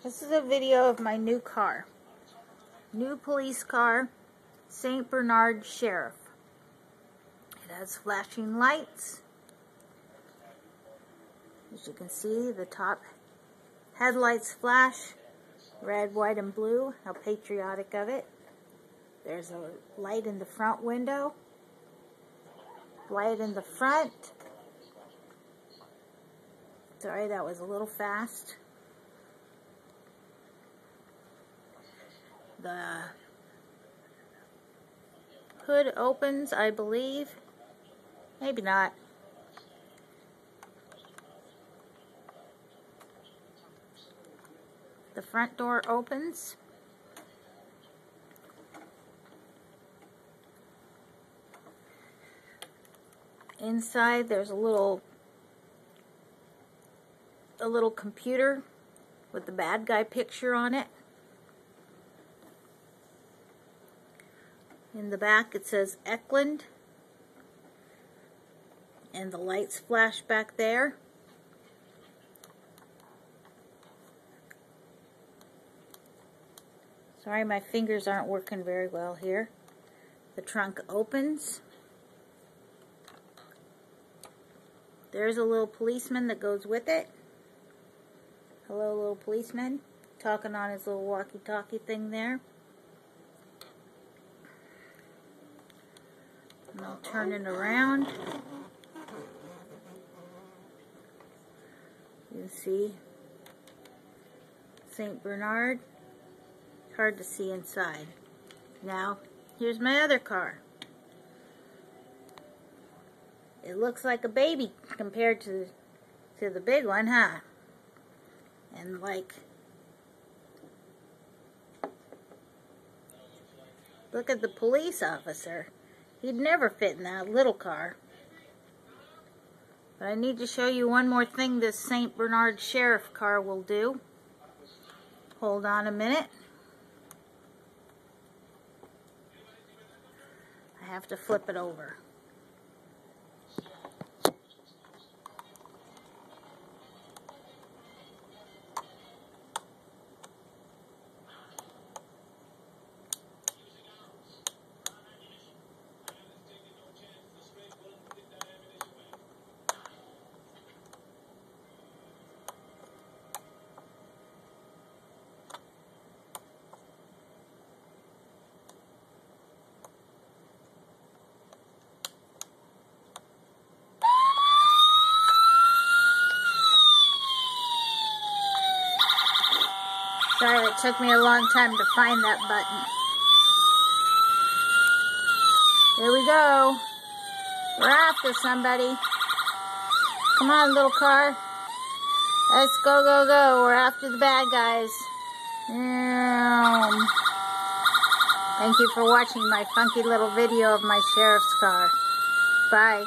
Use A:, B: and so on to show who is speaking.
A: This is a video of my new car. New police car, St. Bernard Sheriff. It has flashing lights. As you can see, the top headlights flash red, white, and blue. How patriotic of it. There's a light in the front window. Light in the front. Sorry, that was a little fast. The hood opens, I believe. Maybe not. The front door opens. Inside there's a little computer with the bad guy picture on it. In the back it says Eckland, and the lights flash back there. Sorry, my fingers aren't working very well here. The trunk opens. There's a little policeman that goes with it. Hello, little policeman, talking on his little walkie-talkie thing there. And I'll turn it around. You can see St. Bernard. It's hard to see inside. Now, here's my other car. It looks like a baby compared to the big one, huh? And like, look at the police officer. He'd never fit in that little car. But I need to show you one more thing this St. Bernard Sheriff car will do. Hold on a minute. I have to flip it over. Sorry, it took me a long time to find that button. Here we go. We're after somebody. Come on, little car. Let's go, go, go. We're after the bad guys. Thank you for watching my funky little video of my sheriff's car. Bye.